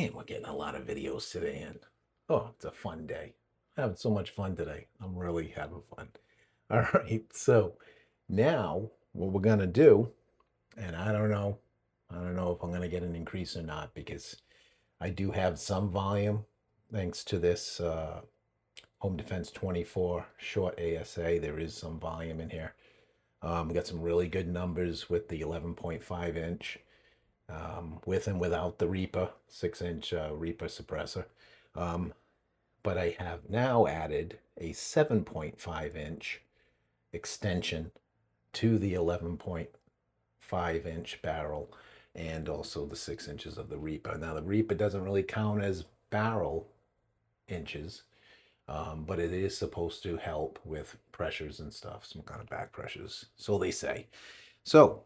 Man, we're getting a lot of videos today, and oh, it's a fun day. Having so much fun today. I'm really having fun. All right, so now what we're gonna do, and I don't know if I'm gonna get an increase or not because I do have some volume thanks to this Home Defense 24 short ASA. There is some volume in here. We got some really good numbers with the 11.5 inch. With and without the Reaper 6-inch Reaper suppressor. But I have now added a 7.5-inch extension to the 11.5-inch barrel and also the 6 inches of the Reaper. Now the Reaper doesn't really count as barrel inches, but it is supposed to help with pressures and stuff, some kind of back pressures, so they say. So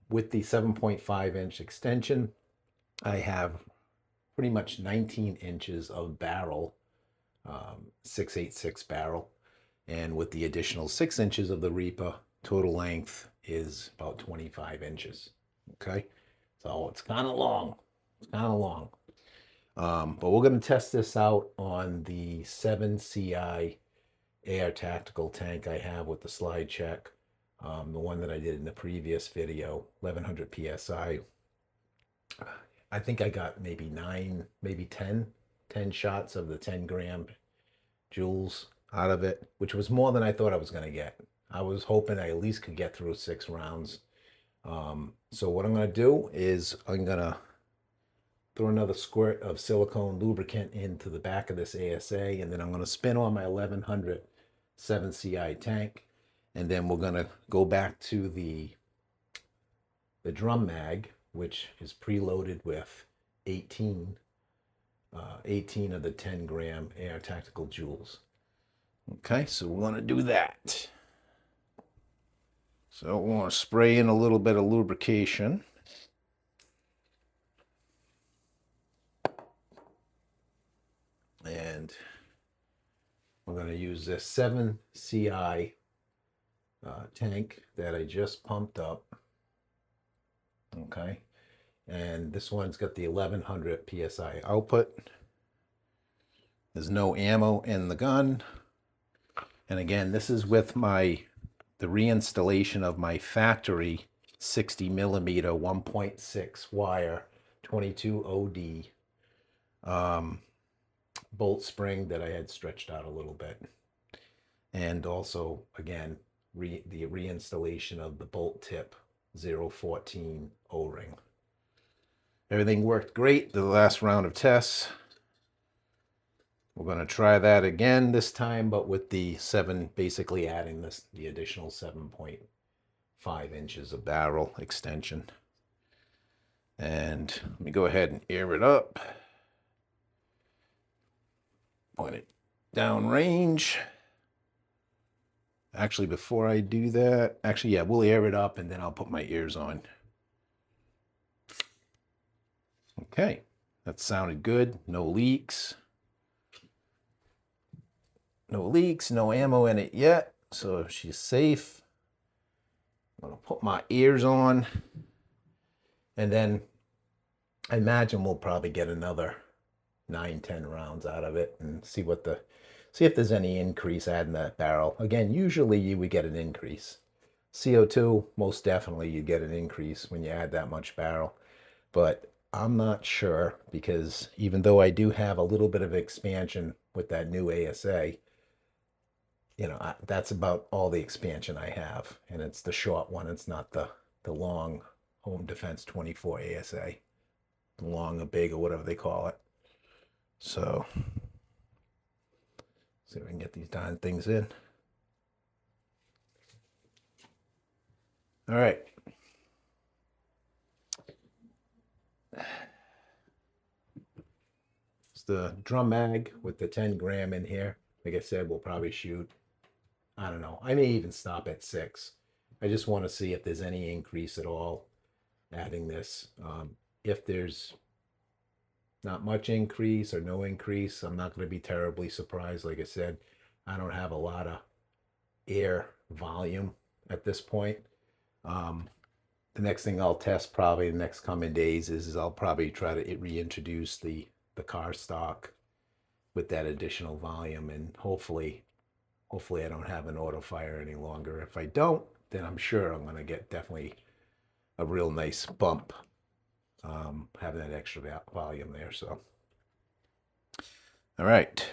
with the 7.5-inch extension, I have pretty much 19 inches of barrel, 686 barrel. And with the additional 6 inches of the Reaper, total length is about 25 inches. Okay, so it's kind of long. It's kind of long. But we're going to test this out on the 7CI air tactical tank I have with the slide check. The one that I did in the previous video, 1100 psi. I think I got maybe 9, maybe 10 shots of the 10-gram Joules out of it, which was more than I thought I was going to get. I was hoping I at least could get through 6 rounds. So what I'm going to do is I'm going to throw another squirt of silicone lubricant into the back of this ASA, and then I'm going to spin on my 1100 7CI tank, and then we're going to go back to the drum mag, which is preloaded with 18 of the 10-gram air tactical Joules. Okay, so we want to do that. So we want to spray in a little bit of lubrication. And we're going to use this 7CI tank that I just pumped up. Okay, and this one's got the 1100 psi output. There's no ammo in the gun. And again, this is with the reinstallation of my factory 60 millimeter 1.6 wire 22 OD bolt spring that I had stretched out a little bit. And also, again, the reinstallation of the bolt tip 014 O-ring. Everything worked great the last round of tests. We're going to try that again this time, but with the basically adding the additional 7.5 inches of barrel extension. And let me go ahead and air it up. Point it down range. Actually, before I do that, yeah, we'll air it up and then I'll put my ears on. Okay, that sounded good. No leaks. No leaks, no ammo in it yet, so she's safe. I'm gonna put my ears on, and then I imagine we'll probably get another 9-10 rounds out of it and see if there's any increase adding that barrel. Again, usually you would get an increase. CO2, most definitely you get an increase when you add that much barrel. But I'm not sure, because even though I do have a little bit of expansion with that new ASA, you know, that's about all the expansion I have. And it's the short one. It's not the long Home Defense 24 ASA. Long or big or whatever they call it. So, see if we can get these darn things in. All right. It's the drum mag with the 10-gram in here. Like I said, we'll probably shoot, I don't know, I may even stop at 6. I just want to see if there's any increase at all adding this. If there's not much increase or no increase, I'm not going to be terribly surprised. Like I said, I don't have a lot of air volume at this point. the next thing I'll test probably the next coming days is I'll probably try to reintroduce the car stock with that additional volume, and hopefully I don't have an auto fire any longer. If I don't, then I'm sure I'm going to get definitely a real nice bump having that extra volume there. So, all right.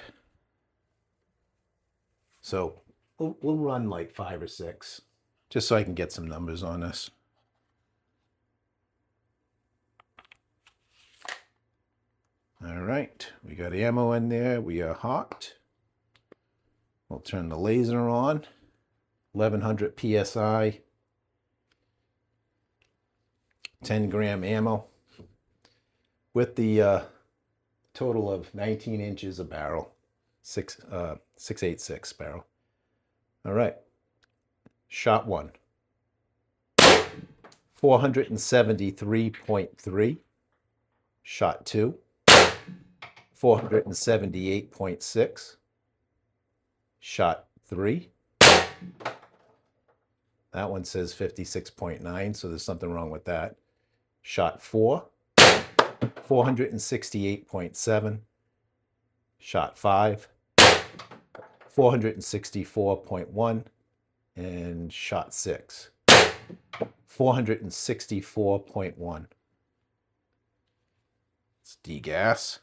So we'll run like 5 or 6 just so I can get some numbers on this. All right, we got ammo in there. We are hot. We'll turn the laser on. 1100 psi, 10-gram ammo with the total of 19 inches a barrel, 6.86 barrel. All right, shot 1, 473.3. Shot 2, 478.6. Shot 3. That one says 56.9, so there's something wrong with that. Shot 4, 468.7. Shot 5, 464.1. And shot 6, 464.1. Let's degas.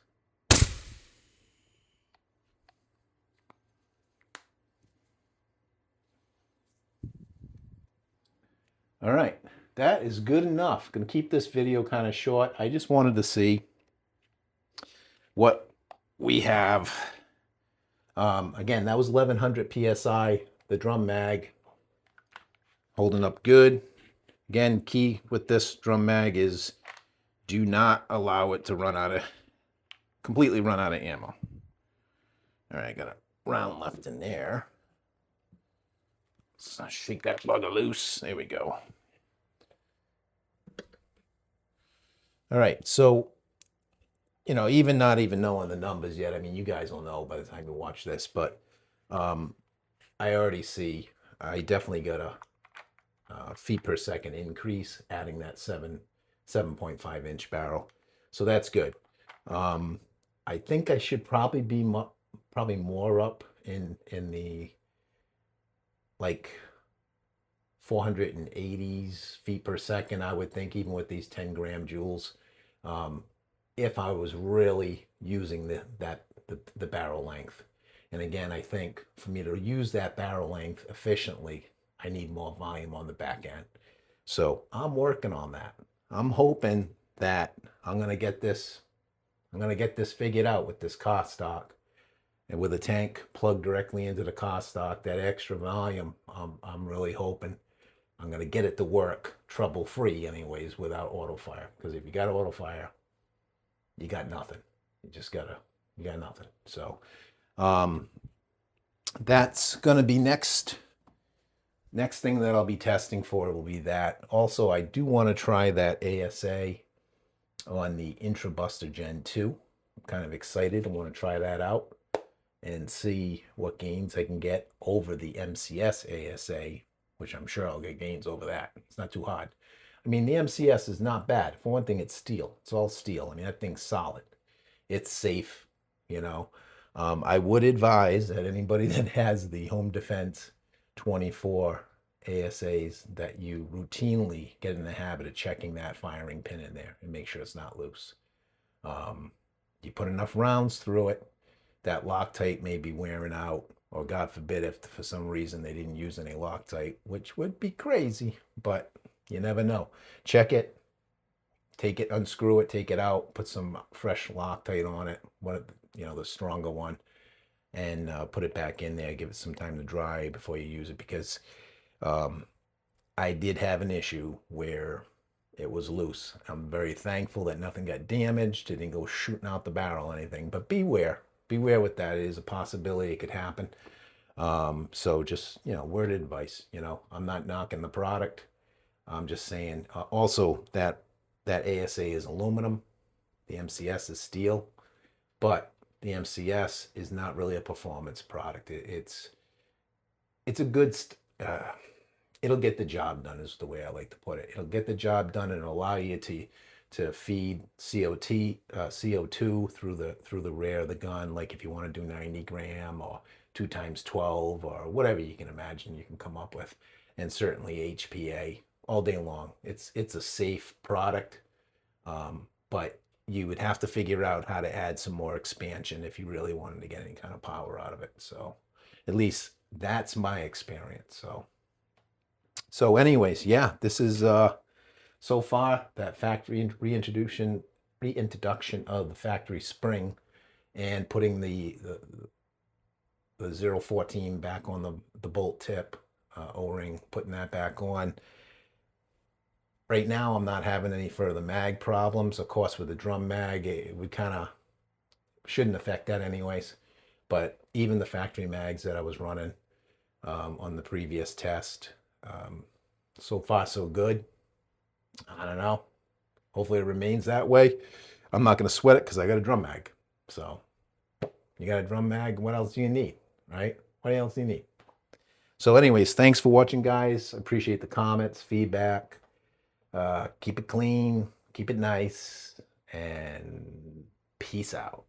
All right, that is good enough. Going to keep this video kind of short. I just wanted to see what we have. Again, that was 1100 psi. The drum mag holding up good. Again, key with this drum mag is do not allow it to completely run out of ammo. All right, got a round left in there. Let's shake that bugger loose. There we go. All right, so, you know, not even knowing the numbers yet, I mean, you guys will know by the time you watch this, but I already see I definitely got a feet per second increase adding that 7.5 inch barrel. So that's good. I think I should probably be more up in the like 480s feet per second, I would think, even with these 10-gram Joules, if I was really using the barrel length. And again, I think for me to use that barrel length efficiently, I need more volume on the back end. So I'm working on that. I'm hoping that I'm gonna get this figured out with this car stock, and with a tank plugged directly into the car stock, that extra volume. I'm really hoping I'm gonna get it to work trouble-free, anyways, without auto fire. Because if you got auto fire, you got nothing. You got nothing. So that's gonna be next thing that I'll be testing for will be that. Also, I do want to try that ASA on the Intrabuster Gen 2. I'm kind of excited. I want to try that out and see what gains I can get over the MCS ASA, which I'm sure I'll get gains over that. It's not too hard. I mean, the MCS is not bad. For one thing, it's steel. It's all steel. I mean, that thing's solid. It's safe, you know. I would advise that anybody that has the Home Defense 24 ASAs that you routinely get in the habit of checking that firing pin in there and make sure it's not loose. You put enough rounds through it, that Loctite may be wearing out, or God forbid if for some reason they didn't use any Loctite, which would be crazy, but you never know. Check it, take it, unscrew it, take it out, put some fresh Loctite on it, the stronger one, and put it back in there. Give it some time to dry before you use it, because I did have an issue where it was loose. I'm very thankful that nothing got damaged. It didn't go shooting out the barrel or anything, but beware with that. It is a possibility it could happen. So just, word of advice, I'm not knocking the product. I'm just saying, also that ASA is aluminum. The MCS is steel, but the MCS is not really a performance product. It's a good, it'll get the job done is the way I like to put it. It'll get the job done and it'll allow you to feed CO2 through the rear of the gun. Like if you want to do 90 gram or 2 times 12 or whatever you can imagine you can come up with, and certainly HPA all day long. It's a safe product, but you would have to figure out how to add some more expansion if you really wanted to get any kind of power out of it. So at least that's my experience. So anyways, yeah, this is so far that factory reintroduction of the factory spring and putting the 014 back on the bolt tip, O-ring, putting that back on. Right now, I'm not having any further mag problems. Of course, with the drum mag, we kind of shouldn't affect that anyways. But even the factory mags that I was running on the previous test, so far so good. I don't know. Hopefully it remains that way. I'm not going to sweat it because I got a drum mag. So you got a drum mag, what else do you need, right? What else do you need? So anyways, thanks for watching, guys. Appreciate the comments, feedback. Keep it clean, keep it nice, and peace out.